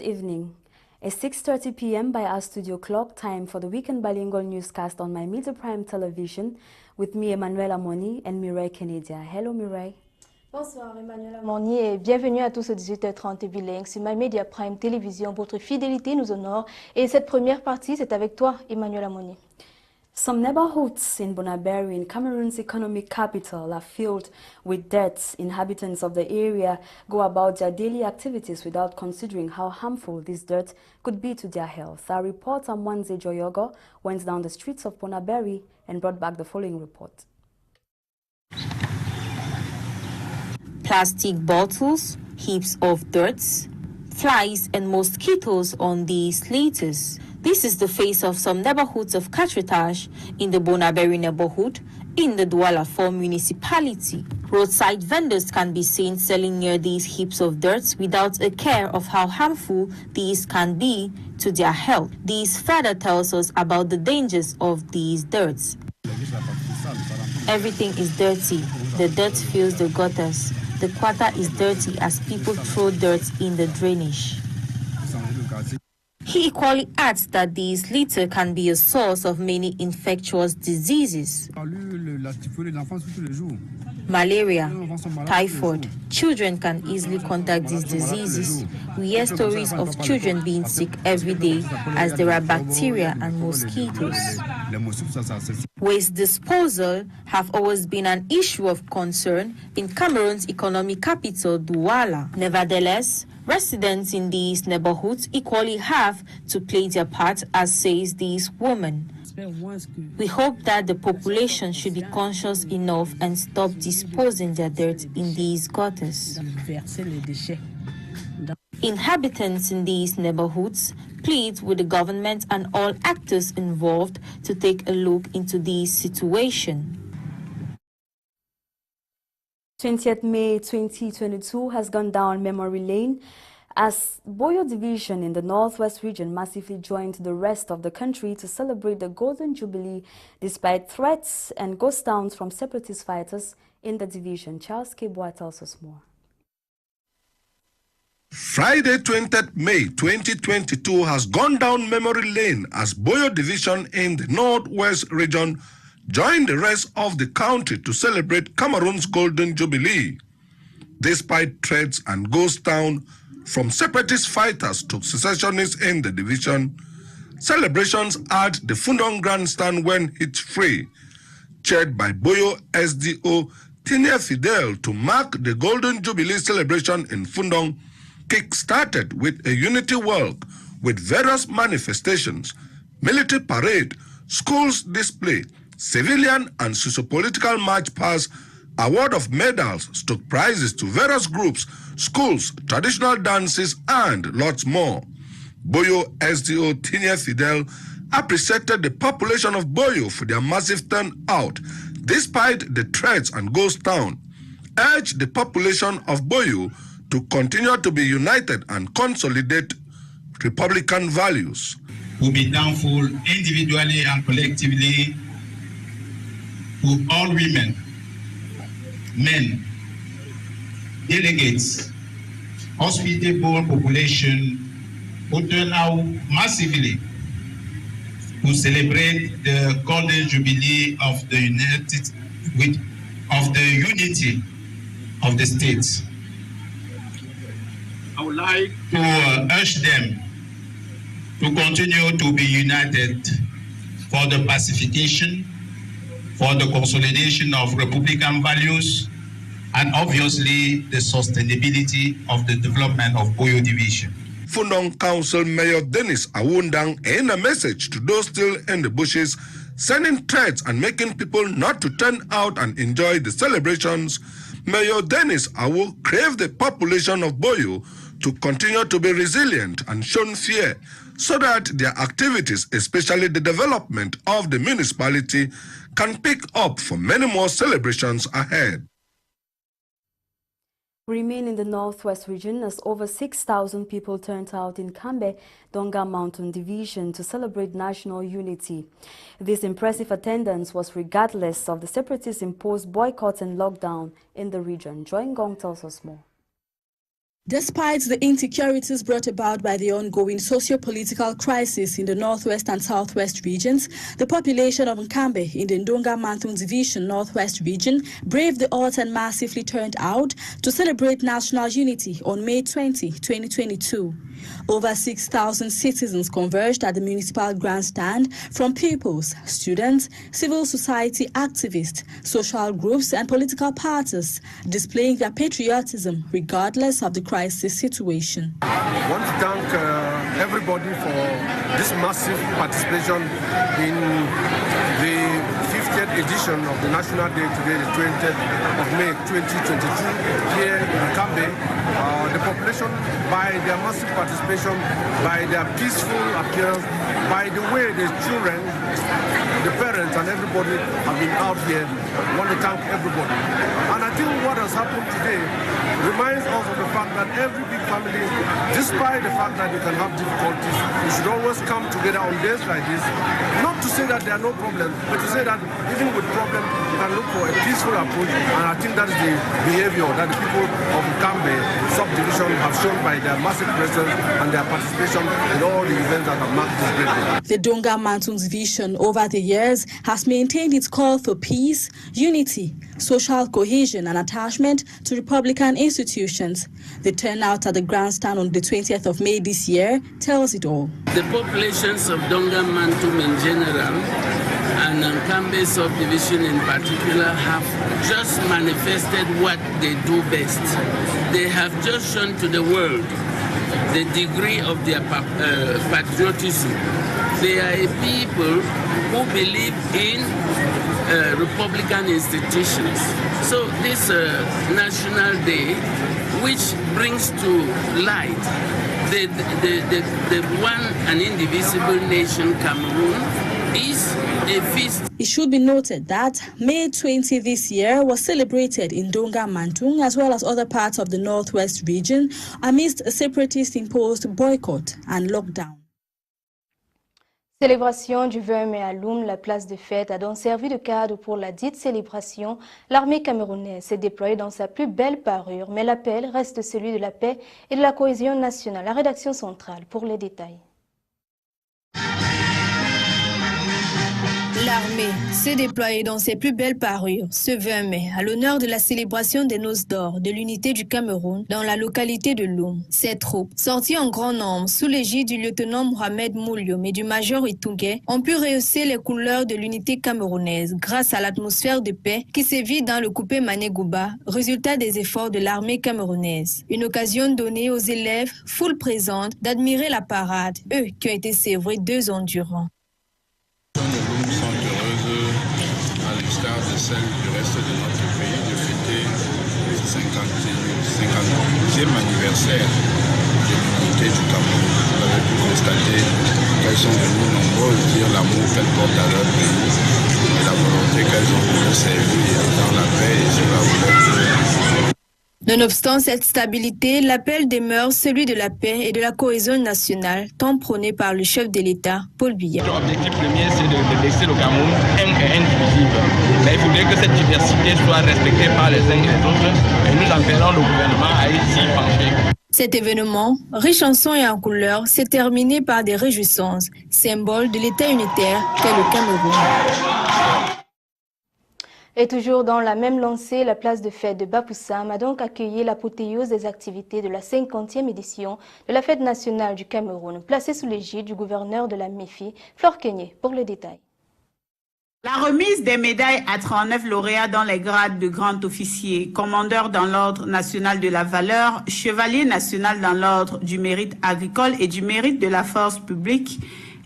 evening. It's 6:30 p.m. by our studio clock, time for the weekend bilingual newscast on My Media Prime Television with me, Emmanuella, Monie, and Mirielle Kennedia. Hello, Mirielle. Bonsoir, Emmanuella, Monie, et bienvenue à tous aux 18h30 bilingues sur My Media Prime Télévision. Votre fidélité nous honore. Et cette première partie, c'est avec toi, Emmanuella, Monie. Some neighborhoods in Bonaberi, in Cameroon's economic capital, are filled with deaths. Inhabitants of the area go about their daily activities without considering how harmful this dirt could be to their health. Our reporter Mwanze Joyogo went down the streets of Bonaberi and brought back the following report. Plastic bottles, heaps of dirt, flies and mosquitoes on these litters. This is the face of some neighborhoods of Katritash in the Bonaberi neighborhood in the Douala 4 municipality. Roadside vendors can be seen selling near these heaps of dirt without a care of how harmful these can be to their health. This further tells us about the dangers of these dirts. Everything is dirty. The dirt fills the gutters. The quarter is dirty as people throw dirt in the drainage. He equally adds that these litter can be a source of many infectious diseases. Malaria, typhoid. Children can easily contact these diseases. We hear stories of children being sick every day as there are bacteria and mosquitoes. Waste disposal have always been an issue of concern in Cameroon's economic capital, Douala. Nevertheless, residents in these neighborhoods equally have to play their part, as says this woman. We hope that the population should be conscious enough and stop disposing their dirt in these gutters. Inhabitants in these neighborhoods plead with the government and all actors involved to take a look into this situation. 20th May 2022 has gone down memory lane as Boyo Division in the Northwest region massively joined the rest of the country to celebrate the Golden Jubilee despite threats and ghost towns from separatist fighters in the division. Charles Kebwa tells us more. Friday, 20th May 2022 has gone down memory lane as Boyo Division in the Northwest region joined the rest of the country to celebrate Cameroon's Golden Jubilee. Despite threats and ghost town from separatist fighters to secessionists in the division, celebrations at the Fundong Grandstand went hit-free, chaired by Boyo SDO Tinia Fidel to mark the Golden Jubilee celebration in Fundong, kick-started with a unity walk with various manifestations, military parade, schools display, civilian and socio-political march past, award of medals, stock prizes to various groups, schools, traditional dances, and lots more. Boyo SDO Tinia Fidel appreciated the population of Boyo for their massive turnout, despite the threats and ghost town, urged the population of Boyo to continue to be united and consolidate Republican values. We'll be thankful individually and collectively to all women, men, delegates, hospitable population who turn out massively to celebrate the Golden Jubilee of the unity of the states. I would like to urge them to continue to be united for the pacification, for the consolidation of Republican values, and obviously the sustainability of the development of Boyo Division. Fundong Council Mayor Dennis Awundang, in a message to those still in the bushes, sending threats and making people not to turn out and enjoy the celebrations, Mayor Dennis Awu craved the population of Boyo to continue to be resilient and shun fear so that their activities, especially the development of the municipality, can pick up for many more celebrations ahead. Remain in the Northwest region as over 6,000 people turned out in Kambe, Donga Mountain Division to celebrate national unity. This impressive attendance was regardless of the separatist imposed boycott and lockdown in the region. Joy Ngong tells us more. Despite the insecurities brought about by the ongoing socio-political crisis in the northwest and southwest regions, the population of Nkambe in the Ndonga-Mantung Division Northwest region braved the odds and massively turned out to celebrate national unity on May 20, 2022. Over 6,000 citizens converged at the municipal grandstand from pupils, students, civil society activists, social groups and political parties, displaying their patriotism regardless of the crisis situation. I want to thank everybody for this massive participation in the 50th edition of the National Day today, the 20th of May 2022, here in Nkambe. The population, by their massive participation, by their peaceful appearance, by the way the children, the parents and everybody have been out here, I want to thank everybody. And I think what has happened today reminds us of the fact that every big family, despite the fact that they can have difficulties, we should always come together on days like this. Not to say that there are no problems, but to say that even with problems, you can look for a peaceful approach. And I think that is the behavior that the people of Nkambe subdivision have shown by their massive presence and their participation in all the events that have marked this great day. The Ndonga-Mantung Division over the years has maintained its call for peace, unity, social cohesion and attachment to Republican institutions. The turnout at the grandstand on the 20th of May this year tells it all. The populations of Ndonga-Mantung in general and Nkambe subdivision in particular have just manifested what they do best. They have just shown to the world the degree of their patriotism. They are a people who believe in Republican institutions. So this National Day, which brings to light the one and indivisible nation Cameroon, is a feast. It should be noted that May 20 this year was celebrated in Ndonga-Mantung as well as other parts of the northwest region amidst a separatist-imposed boycott and lockdown. Célébration du 20 mai à Loum, la place de fête a donc servi de cadre pour la dite célébration. L'armée camerounaise s'est déployée dans sa plus belle parure, mais l'appel reste celui de la paix et de la cohésion nationale. La rédaction centrale pour les détails. L'armée s'est déployée dans ses plus belles parures ce 20 mai à l'honneur de la célébration des noces d'or de l'unité du Cameroun dans la localité de Loum. Ces troupes, sorties en grand nombre sous l'égide du lieutenant Mohamed Moulioum et du major Itungé, ont pu rehausser les couleurs de l'unité camerounaise grâce à l'atmosphère de paix qui sévit dans le coupé Manegouba, résultat des efforts de l'armée camerounaise. Une occasion donnée aux élèves, foule présente, d'admirer la parade, eux qui ont été sévrés 2 ans durant. De celle du reste de notre pays de fêter le 52e anniversaire de l'unité du Cameroun. Vous avez pu constater qu'elles sont venues nombreuses dire l'amour qu'elles portent à leur pays et la volonté qu'elles ont de servir dans la paix et sur la volonté. Nonobstant cette stabilité, l'appel demeure celui de la paix et de la cohésion nationale, tant prôné par le chef de l'État, Paul Biya. L'objectif premier, c'est de laisser le Cameroun inclusive. Mais il faudrait que cette diversité soit respectée par les uns et les autres. Et nous appelons le gouvernement à s'y pencher. Cet événement, riche en sons et en couleurs, s'est terminé par des réjouissances, symbole de l'État unitaire qu'est le Cameroun. Et toujours dans la même lancée, la place de fête de Bafoussam a donc accueilli l'apothéose des activités de la 50e édition de la fête nationale du Cameroun, placée sous l'égide du gouverneur de la MEFI, Flore Kenyé, pour le détail. La remise des médailles à 39 lauréats dans les grades de grand officier, commandeur dans l'ordre national de la valeur, chevalier national dans l'ordre du mérite agricole et du mérite de la force publique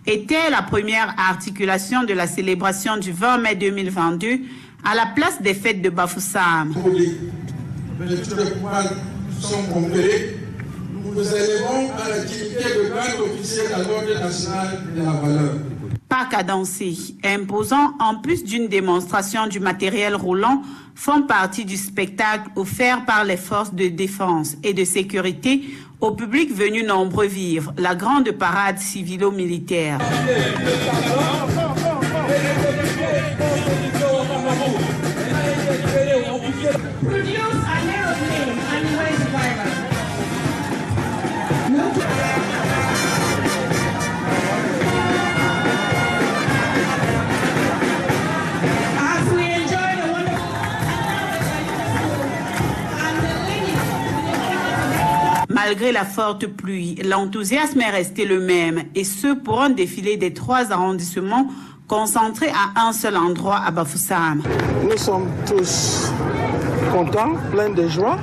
était la première articulation de la célébration du 20 mai 2022 à la place des fêtes de Bafoussam. Tous les pouvoirs sont conférés. Nous vous élevons à l'activité de grand officier à l'ordre national de la valeur. Pas cadencé, imposant en plus d'une démonstration du matériel roulant, font partie du spectacle offert par les forces de défense et de sécurité au public venu nombreux vivre la grande parade civilo-militaire. malgré la forte pluie, l'enthousiasme est resté le même, et ce pour un défilé des 3 arrondissements concentrés à un seul endroit à Bafoussam. Nous sommes tous contents, pleins de joie.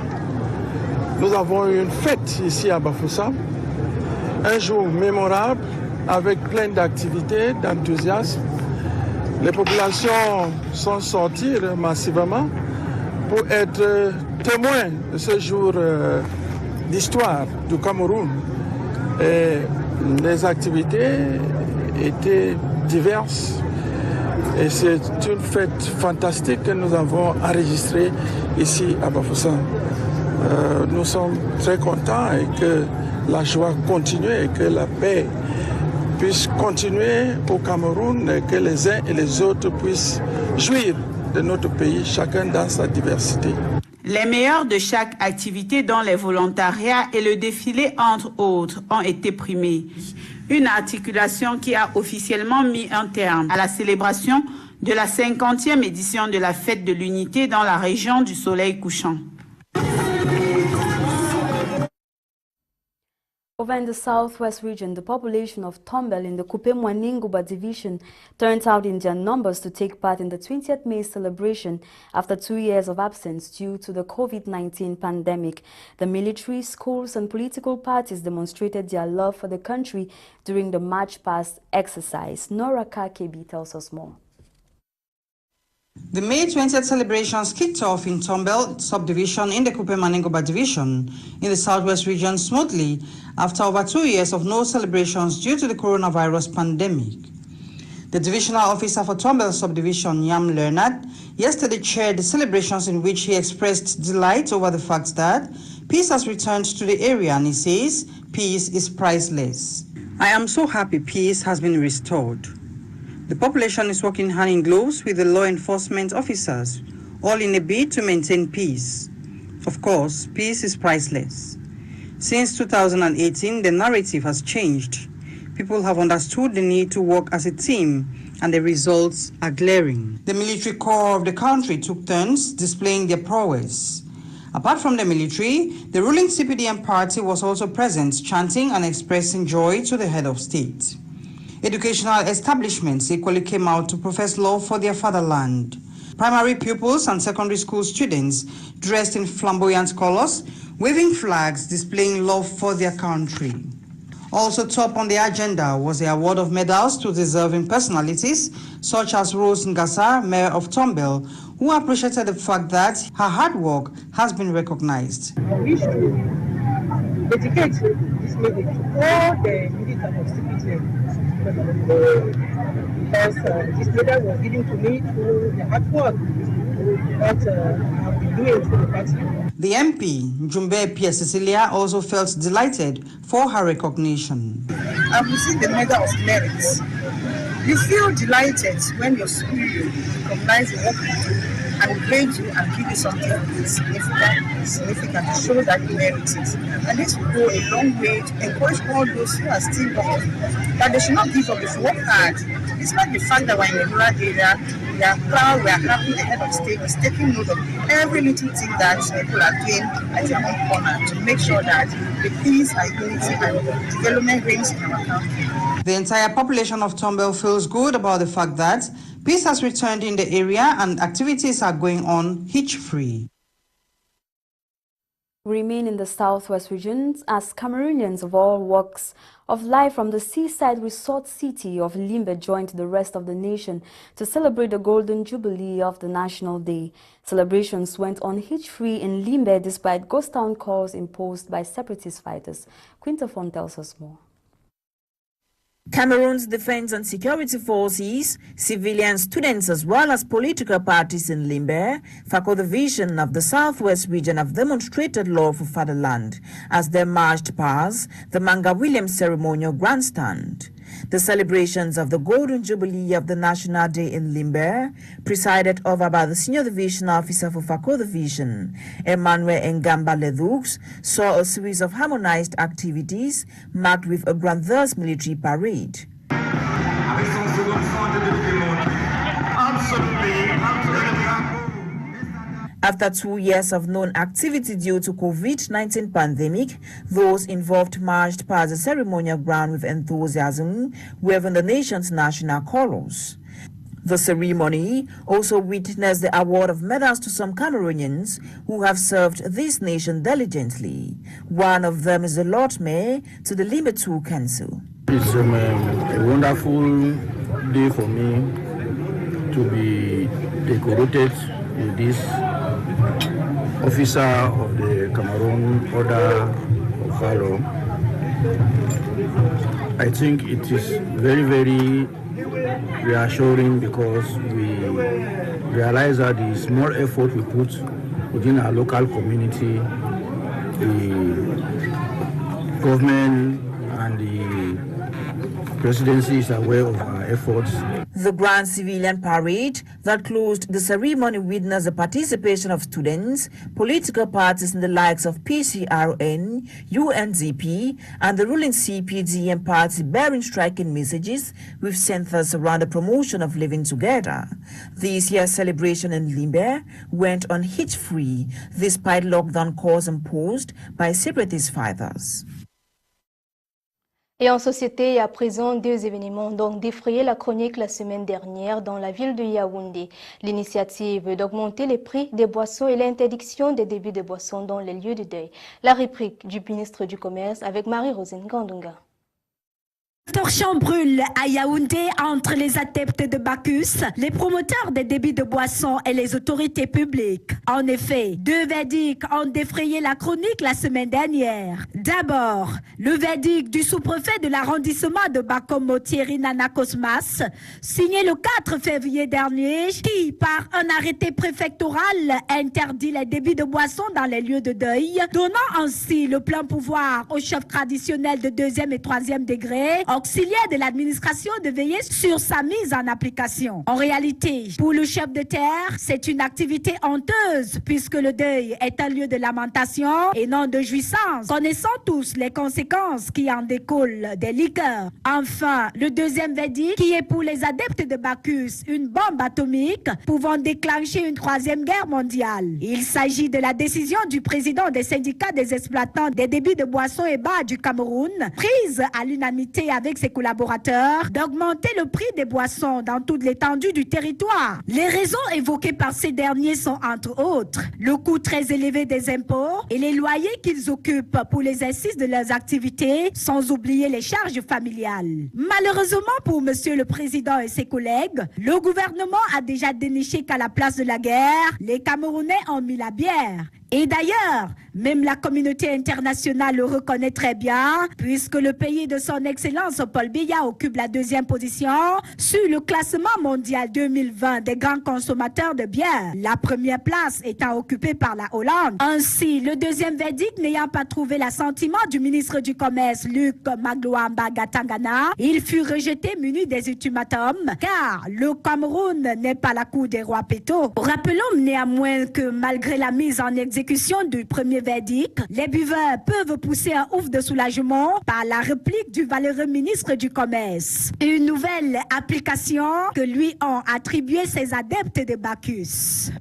Nous avons eu une fête ici à Bafoussam, un jour mémorable avec plein d'activités, d'enthousiasme. Les populations sont sorties massivement pour être témoins de ce jour d'histoire du Cameroun. Et les activités étaient diverses et c'est une fête fantastique que nous avons enregistrée ici à Bafoussam. Nous sommes très contents et que la joie continue et que la paix puisse continuer au Cameroun et que les uns et les autres puissent jouir de notre pays, chacun dans sa diversité. Les meilleurs de chaque activité, dont les volontariats et le défilé, entre autres, ont été primés. Une articulation qui a officiellement mis un terme à la célébration de la 50e édition de la Fête de l'Unité dans la région du Soleil couchant. Over in the southwest region, the population of Tombel in the Monie division turned out in their numbers to take part in the 20th May celebration after 2 years of absence due to the COVID-19 pandemic. The military, schools and political parties demonstrated their love for the country during the March Past exercise. Nora Kakebi tells us more. The May 20th celebrations kicked off in Tombel subdivision in the Monie division in the southwest region smoothly after over 2 years of no celebrations due to the coronavirus pandemic. The divisional officer for Tombel subdivision, Yam Leonard, yesterday chaired the celebrations in which he expressed delight over the fact that peace has returned to the area, and he says peace is priceless. I am so happy peace has been restored. The population is working hand in gloves with the law enforcement officers, all in a bid to maintain peace. Of course, peace is priceless. Since 2018, the narrative has changed. People have understood the need to work as a team, and the results are glaring. The military corps of the country took turns displaying their prowess. Apart from the military, the ruling CPDM party was also present, chanting and expressing joy to the head of state. Educational establishments equally came out to profess love for their fatherland. Primary pupils and secondary school students dressed in flamboyant colors, waving flags displaying love for their country. Also top on the agenda was the award of medals to deserving personalities such as Rose Ngasa, Mayor of Tombel, who appreciated the fact that her hard work has been recognized. I wish to dedicate this meeting to all the militants of CPDM. Because this medal was given to me through the hard work that I've been doing through the party. The MP, Njumbe Pia Cecilia, also felt delighted for her recognition. I've received the Medal of Merit. You feel delighted when your superior recognizes the work you do and grade you and give you something significant to show that you merit it. And this will go a long way to encourage all those who are still working, that they should not give up, they should work hard. Despite the fact that we're in a rural area, we are proud, we are happy, the head of state is taking note of every little thing that people are doing at their own corner to make sure that the peace and unity and development reigns in our country. The entire population of Tombel feels good about the fact that peace has returned in the area and activities are going on hitch-free. We remain in the southwest regions as Cameroonians of all walks of life from the seaside resort city of Limbe joined the rest of the nation to celebrate the Golden Jubilee of the National Day. Celebrations went on hitch-free in Limbe despite ghost town calls imposed by separatist fighters. Quintafon tells us more. Cameroon's defense and security forces, civilian students as well as political parties in Limbe, Fako division of the southwest region have demonstrated love for fatherland as they marched past the Manga Williams ceremonial grandstand. The celebrations of the Golden Jubilee of the National Day in Limbe, presided over by the Senior Division Officer for Fako Division, Emmanuella, saw a series of harmonized activities marked with a grandiose military parade. After 2 years of non-activity due to COVID-19 pandemic, those involved marched past the ceremonial ground with enthusiasm, waving the nation's national colors. The ceremony also witnessed the award of medals to some Cameroonians who have served this nation diligently. One of them is the Lord Mayor to the Limbe 2 Council. It's a wonderful day for me to be decorated with this officer of the Cameroon Order of Valor. I think it is very, very reassuring because we realize that the small effort we put within our local community, the government and the presidency is aware of our efforts. The grand civilian parade that closed the ceremony witnessed the participation of students, political parties in the likes of PCRN, UNDP, and the ruling CPDM party bearing striking messages with centers around the promotion of living together. This year's celebration in Limbe went on hitch-free despite lockdown calls imposed by separatist fighters. Et en société, il y a à présent 2 événements donc défrayé la chronique la semaine dernière dans la ville de Yaoundé. L'initiative d'augmenter les prix des boissons et l'interdiction des débits de boissons dans les lieux de deuil. La réplique du ministre du Commerce avec Marie-Rosine Gandunga. Torchon brûle à Yaoundé entre les adeptes de Bacchus, les promoteurs des débits de boissons et les autorités publiques. En effet, 2 verdicts ont défrayé la chronique la semaine dernière. D'abord, le verdict du sous-préfet de l'arrondissement de Bakomo Thierry Nana Cosmas, signé le 4 février dernier, qui, par un arrêté préfectoral, interdit les débits de boissons dans les lieux de deuil, donnant ainsi le plein pouvoir aux chefs traditionnels de 2e et 3e degré, auxiliaire de l'administration de veiller sur sa mise en application. En réalité, pour le chef de terre, c'est une activité honteuse puisque le deuil est un lieu de lamentation et non de jouissance, connaissant tous les conséquences qui en découlent des liqueurs. Enfin, le 2e verdict qui est pour les adeptes de Bacchus une bombe atomique pouvant déclencher une 3e guerre mondiale. Il s'agit de la décision du président des syndicats des exploitants des débits de boissons et bars du Cameroun, prise à l'unanimité avec ses collaborateurs, d'augmenter le prix des boissons dans toute l'étendue du territoire. Les raisons évoquées par ces derniers sont entre autres le coût très élevé des impôts et les loyers qu'ils occupent pour l'exercice de leurs activités, sans oublier les charges familiales. Malheureusement pour Monsieur le Président et ses collègues, le gouvernement a déjà déniché qu'à la place de la guerre, les Camerounais ont mis la bière. Et d'ailleurs, même la communauté internationale le reconnaît très bien, puisque le pays de son Excellence Paul Biya occupe la 2e position sur le classement mondial 2020 des grands consommateurs de bière, la 1re place étant occupée par la Hollande. Ainsi, le 2e verdict n'ayant pas trouvé l'assentiment du ministre du Commerce Luc Magloamba Gatangana, il fut rejeté muni des ultimatums, car le Cameroun n'est pas la cour des rois pétos. Rappelons néanmoins que malgré la mise en exécution du 1er verdict, les buveurs peuvent pousser un ouf de soulagement par la réplique du valeureux ministre du Commerce. Une nouvelle application que lui ont attribué ses adeptes de Bacchus.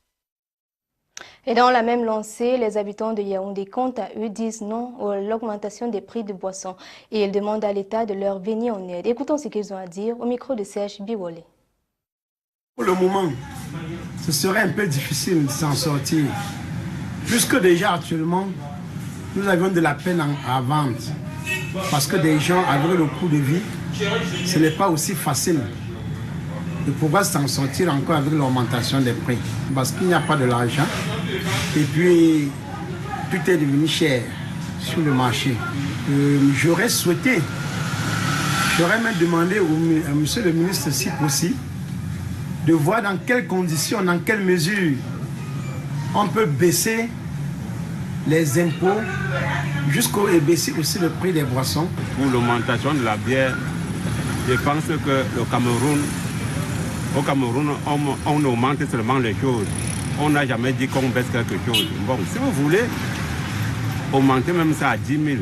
Et dans la même lancée, les habitants de Yaoundé, quant à eux, disent non à l'augmentation des prix de boissons et ils demandent à l'État de leur venir en aide. Écoutons ce qu'ils ont à dire au micro de Serge Biwole. Pour le moment, ce serait un peu difficile de s'en sortir. Puisque déjà actuellement, nous avions de la peine à vendre. Parce que des gens, avec le coût de vie, ce n'est pas aussi facile de pouvoir s'en sortir encore avec l'augmentation des prix. Parce qu'il n'y a pas de l'argent. Et puis, tout est devenu cher sur le marché. J'aurais souhaité, j'aurais même demandé à monsieur le ministre, si possible, de voir dans quelles conditions, dans quelles mesures on peut baisser les impôts et baisser aussi le prix des boissons. Pour l'augmentation de la bière, je pense que au Cameroun, on augmente seulement les choses. On n'a jamais dit qu'on baisse quelque chose. Bon, si vous voulez augmenter même ça à 10 000,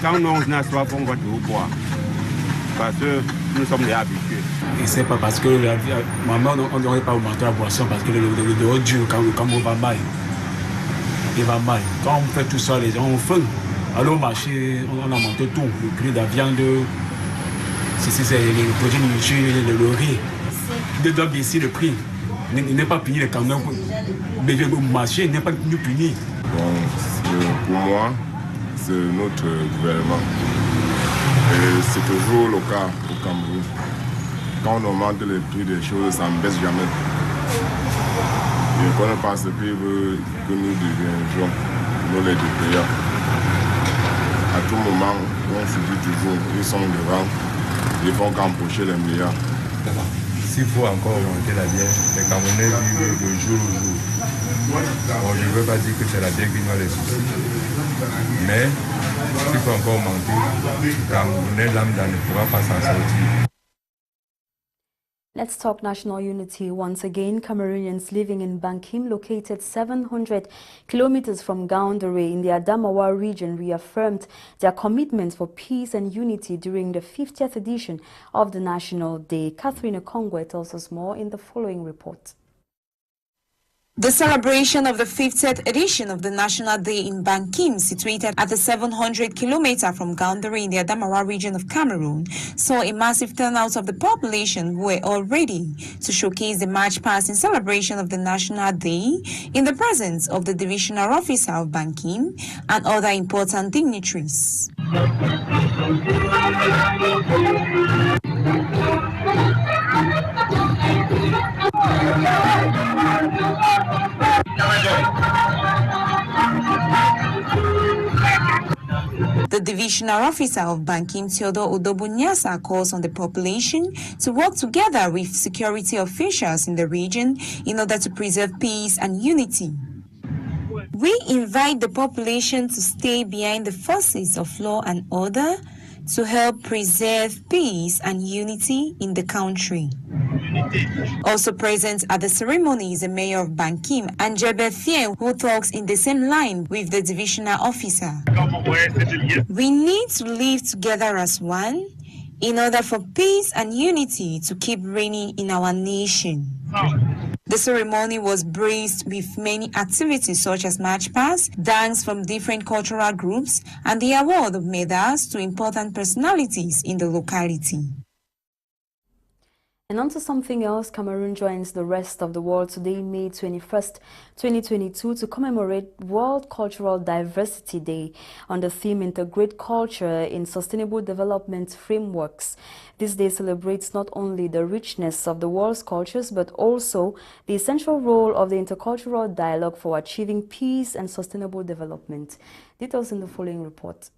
quand on a soif, on va tout boire. Parce que nous sommes déjà habitués. Et c'est pas parce que maman, on n'aurait pas augmenté la boisson parce que le dehors dur quand on va mal. événement. Quand on fait tout ça, les gens ont faim. Alors au marché, on a monté tout, le prix de la viande, c'est les produits nourriture, le riz. Il doit baisser le prix. Il n'est pas puni les camions, mais le marché n'est pas puni. Pour moi, c'est notre gouvernement. Et c'est toujours le cas au Cameroun. Quand on augmente les prix des choses, ça ne baisse jamais. Je ne connais pas ce qu'ils veulent que nous devions, nous les deux payants. À tout moment, on se dit toujours, ils sont devant, ils vont qu'empocher les meilleurs. S'il faut encore augmenter la bière, les Camerounais vivent de jour au jour. Bon, je ne veux pas dire que c'est la bière qui nous les soucis, mais s'il faut encore augmenter, les Camerounais lambda ne pourra pas s'en sortir. Let's talk national unity once again. Cameroonians living in Bankim, located 700 kilometers from Gaoundéré in the Adamawa region, reaffirmed their commitment for peace and unity during the 50th edition of the National Day. Catherine Okongwe tells us more in the following report. The celebration of the 50th edition of the National Day in Bankim, situated at the 700-kilometer from Gaoundéré in the Adamawa region of Cameroon, saw a massive turnout of the population who were all ready to showcase the march past in celebration of the National Day in the presence of the divisional officer of Bankim and other important dignitaries. The divisional officer of Bankim, Theodore Odobunyasa, calls on the population to work together with security officials in the region in order to preserve peace and unity. We invite the population to stay behind the forces of law and order to help preserve peace and unity in the country. Also present at the ceremony is the mayor of Bankim, Anjebe Fien, who talks in the same line with the divisional officer. We need to live together as one in order for peace and unity to keep reigning in our nation. The ceremony was graced with many activities such as march past, dance from different cultural groups, and the award of medals to important personalities in the locality. And on to something else, Cameroon joins the rest of the world today, May 21st, 2022, to commemorate World Cultural Diversity Day on the theme Integrate Culture in Sustainable Development Frameworks. This day celebrates not only the richness of the world's cultures, but also the essential role of the intercultural dialogue for achieving peace and sustainable development. Details in the following report.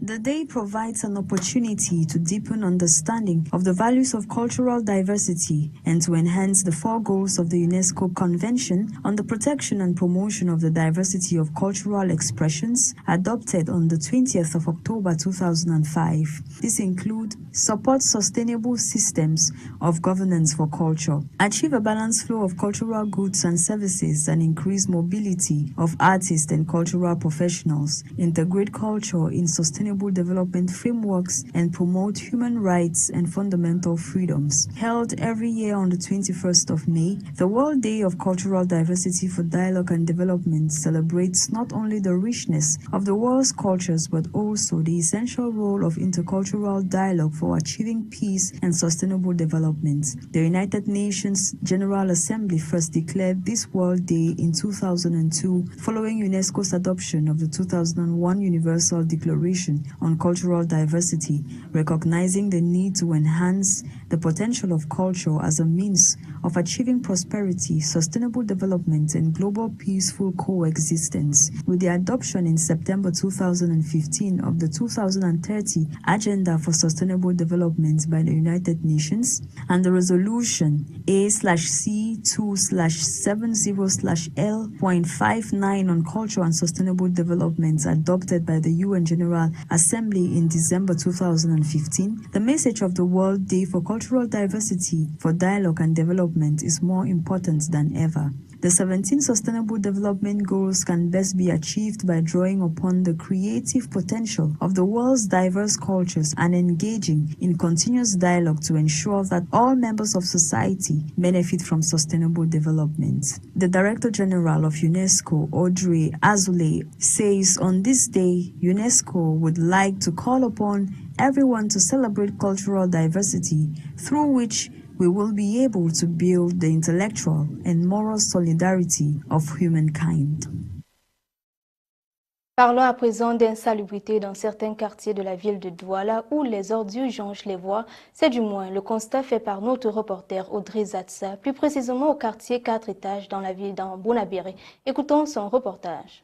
The day provides an opportunity to deepen understanding of the values of cultural diversity and to enhance the four goals of the UNESCO Convention on the Protection and Promotion of the Diversity of Cultural Expressions, adopted on the 20th of October 2005. These include support sustainable systems of governance for culture, achieve a balanced flow of cultural goods and services and increase mobility of artists and cultural professionals, integrate culture in sustainable development frameworks, and promote human rights and fundamental freedoms. Held every year on the 21st of May, the World Day of Cultural Diversity for Dialogue and Development celebrates not only the richness of the world's cultures, but also the essential role of intercultural dialogue for achieving peace and sustainable development. The United Nations General Assembly first declared this World Day in 2002, following UNESCO's adoption of the 2001 Universal Declaration on Cultural Diversity, recognizing the need to enhance the potential of culture as a means of achieving prosperity, sustainable development, and global peaceful coexistence. With the adoption in September 2015 of the 2030 Agenda for Sustainable Development by the United Nations and the Resolution A/C2/70/L.59 on culture and sustainable development adopted by the UN General Assembly in December 2015, the message of the World Day for Cultural Diversity for Dialogue and Development is more important than ever. The 17 Sustainable Development Goals can best be achieved by drawing upon the creative potential of the world's diverse cultures and engaging in continuous dialogue to ensure that all members of society benefit from sustainable development. The Director General of UNESCO, Audrey Azoulay, says on this day, UNESCO would like to call upon everyone to celebrate cultural diversity, through which we will be able to build the intellectual and moral solidarity of humankind. Parlons à présent d'insalubrité dans certains quartiers de la ville de Douala où les ordures jonchent les voies. C'est du moins le constat fait par notre reporter Audrey Zatsa, plus précisément au quartier 4 étages dans la ville d'Ambonabéré. Écoutons son reportage.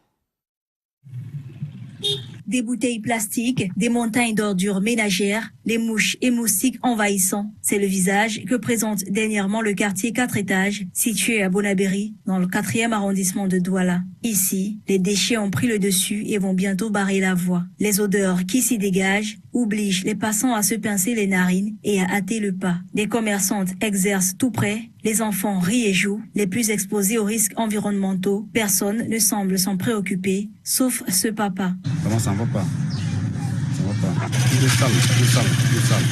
Des bouteilles plastiques, des montagnes d'ordures ménagères, les mouches et moustiques envahissants. C'est le visage que présente dernièrement le quartier 4 étages, situé à Bonabéry, dans le 4e arrondissement de Douala. Ici, les déchets ont pris le dessus et vont bientôt barrer la voie. Les odeurs qui s'y dégagent obligent les passants à se pincer les narines et à hâter le pas. Des commerçantes exercent tout près, les enfants rient et jouent, les plus exposés aux risques environnementaux. Personne ne semble s'en préoccuper, sauf ce papa. Comment ça ne va pas? Ça ne va pas. Tout est sale, tout est sale, tout est sale.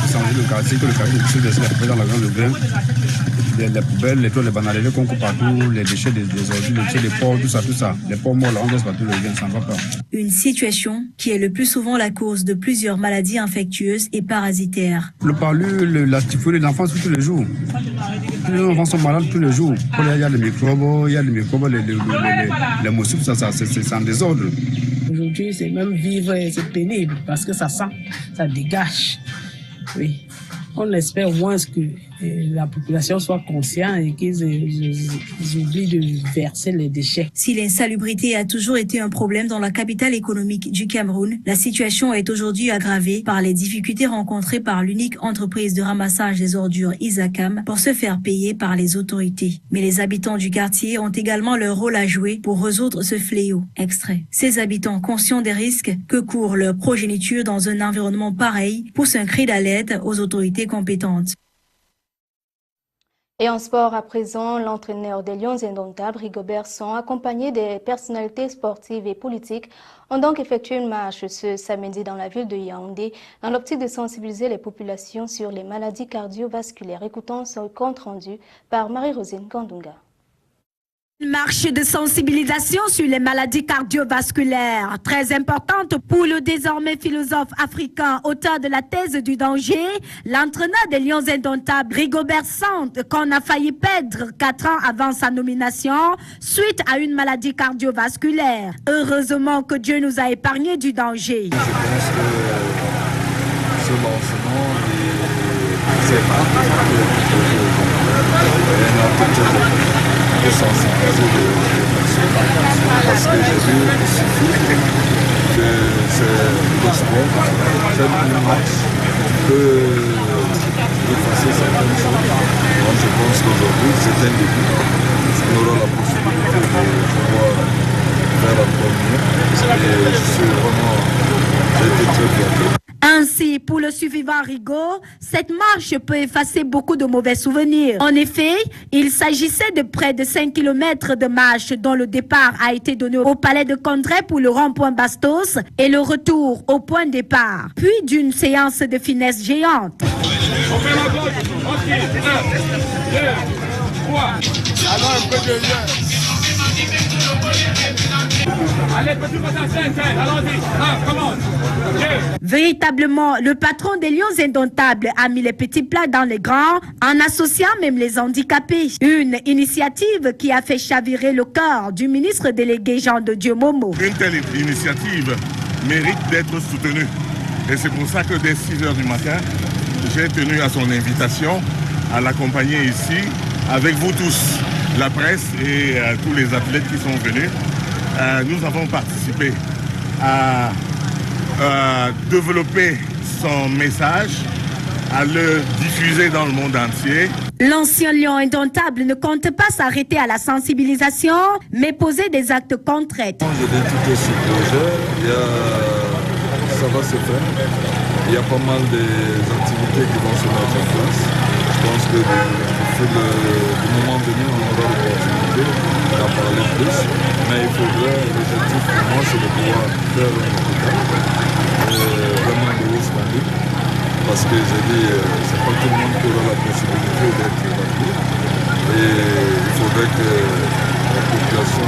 Vous sentez le quartier, que le quartier est des dans la grande grain. Les poubelles, les toiles, les banaliers qu'on coupe partout, les déchets des ordures, les pieds des porcs, tout ça. Les porcs morts, là, on laisse partout le grain, ça ne va pas. Une situation qui est le plus souvent la cause de plusieurs maladies infectieuses et parasitaires. Le palu, la typhoïde, les enfants, tous les jours. Les enfants sont malades tous les jours. Il y a les microbes, les moustiques, c'est en désordre. Aujourd'hui, c'est même vivre, c'est pénible parce que ça sent, ça dégage. Oui. On espère au moins que la population soit consciente et qu'ils oublient de verser les déchets. Si l'insalubrité a toujours été un problème dans la capitale économique du Cameroun, la situation est aujourd'hui aggravée par les difficultés rencontrées par l'unique entreprise de ramassage des ordures Isacam pour se faire payer par les autorités. Mais les habitants du quartier ont également leur rôle à jouer pour résoudre ce fléau. Extrait. Ces habitants, conscients des risques que court leur progéniture dans un environnement pareil, poussent un cri d'alerte aux autorités compétentes. Et en sport à présent, l'entraîneur des Lions indomptables, Rigobert Son, accompagné des personnalités sportives et politiques, ont donc effectué une marche ce samedi dans la ville de Yaoundé, dans l'optique de sensibiliser les populations sur les maladies cardiovasculaires. Écoutons ce compte rendu par Marie-Rosine Kandunga. Une marche de sensibilisation sur les maladies cardiovasculaires, très importante pour le désormais philosophe africain, auteur de la thèse du danger, l'entraîneur des Lions indomptables, Rigobert Son, qu'on a failli perdre 4 ans avant sa nomination, suite à une maladie cardiovasculaire. Heureusement que Dieu nous a épargné du danger. Je pense que ce lancement c'est de sensibiliser les personnes parce que j'ai vu il suffit que le sport fait une marche peut effacer certaines choses. Moi je pense qu'aujourd'hui c'est un début. On aura la possibilité de pouvoir faire encore mieux et je suis vraiment j'ai été très flatté. Ainsi, pour le survivant Rigaud, cette marche peut effacer beaucoup de mauvais souvenirs. En effet, il s'agissait de près de 5 km de marche dont le départ a été donné au palais de Condré pour le rond-point Bastos et le retour au point de départ, puis d'une séance de finesse géante. On fait la gauche, ok, 1, 2, 3, alors un peu de lien. Allez, petit passage, allons-y, commence. Véritablement, le patron des Lions indomptables a mis les petits plats dans les grands en associant même les handicapés. Une initiative qui a fait chavirer le cœur du ministre délégué Jean de Dieu Momo. Une telle initiative mérite d'être soutenue. Et c'est pour ça que dès 6h du matin, j'ai tenu à son invitation à l'accompagner ici avec vous tous, la presse et tous les athlètes qui sont venus. Nous avons participé à développer son message, à le diffuser dans le monde entier. L'ancien lion indomptable ne compte pas s'arrêter à la sensibilisation, mais poser des actes concrets. Je dis tout est sur projet, ça va se faire. Il y a pas mal d'activités qui vont se mettre en place. Je pense que du moment venu, on aura l'opportunité d'en parler plus. Mais il faudrait, l'objectif pour moi, c'est de pouvoir faire un hôpital vraiment de haut standing. Parce que j'ai dit, c'est pas tout le monde qui aura la possibilité d'être évacué. Et il faudrait que la population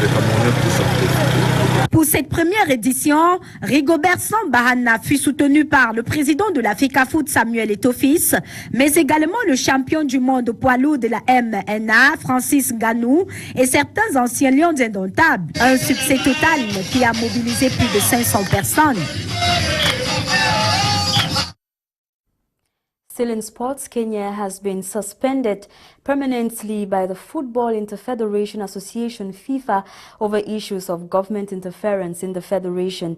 des Camerounais puisse en profiter. Pour cette première édition, Rigobert Sambahana fut soutenu par le président de la FECAFOOT Samuel Etofis, mais également le champion du monde poids lourd de la MNA, Francis Nganou, et certains anciens lions indomptables. Un succès total qui a mobilisé plus de 500 personnes. Still in sports, Kenya has been suspended permanently by the Football Interfederation Association, FIFA, over issues of government interference in the federation.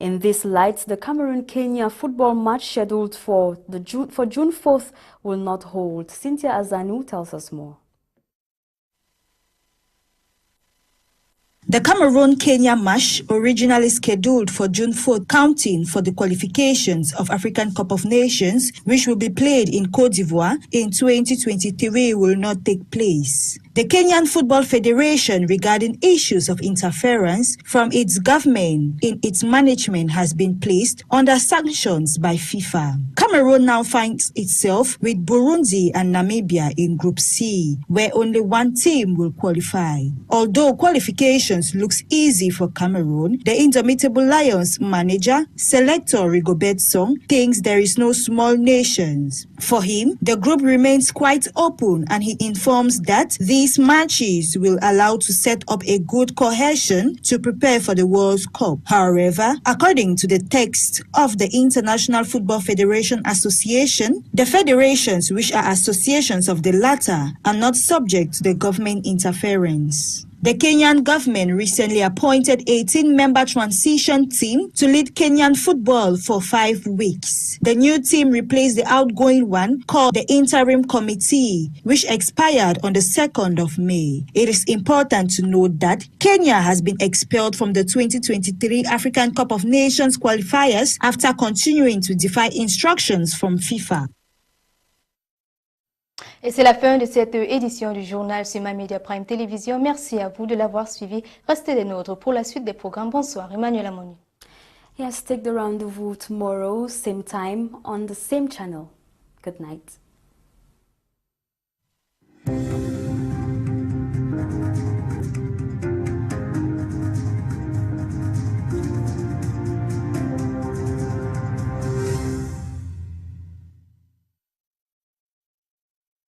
In this light, the Cameroon-Kenya football match scheduled for June 4th will not hold. Cynthia Azanu tells us more. The Cameroon-Kenya match, originally scheduled for June 4th, counting for the qualifications of African Cup of Nations, which will be played in Côte d'Ivoire in 2023, will not take place. The Kenyan Football Federation, regarding issues of interference from its government in its management, has been placed under sanctions by FIFA. Cameroon now finds itself with Burundi and Namibia in Group C, where only one team will qualify. Although qualifications looks easy for Cameroon, the Indomitable Lions manager, selector Rigobert Song, thinks there is no small nations. For him, the group remains quite open, and he informs that these matches will allow to set up a good cohesion to prepare for the World Cup. However, according to the text of the International Football Federation Association, the federations, which are associations of the latter, are not subject to the government interference. The Kenyan government recently appointed a 18-member transition team to lead Kenyan football for 5 weeks. The new team replaced the outgoing one called the Interim Committee, which expired on the 2nd of May. It is important to note that Kenya has been expelled from the 2023 African Cup of Nations qualifiers after continuing to defy instructions from FIFA. Et c'est la fin de cette édition du journal sur Media Prime Télévision. Merci à vous de l'avoir suivi. Restez des nôtres pour la suite des programmes. Bonsoir, Emmanuella, Monie. Yes, take the rendezvous tomorrow, same time, on the same channel. Good night.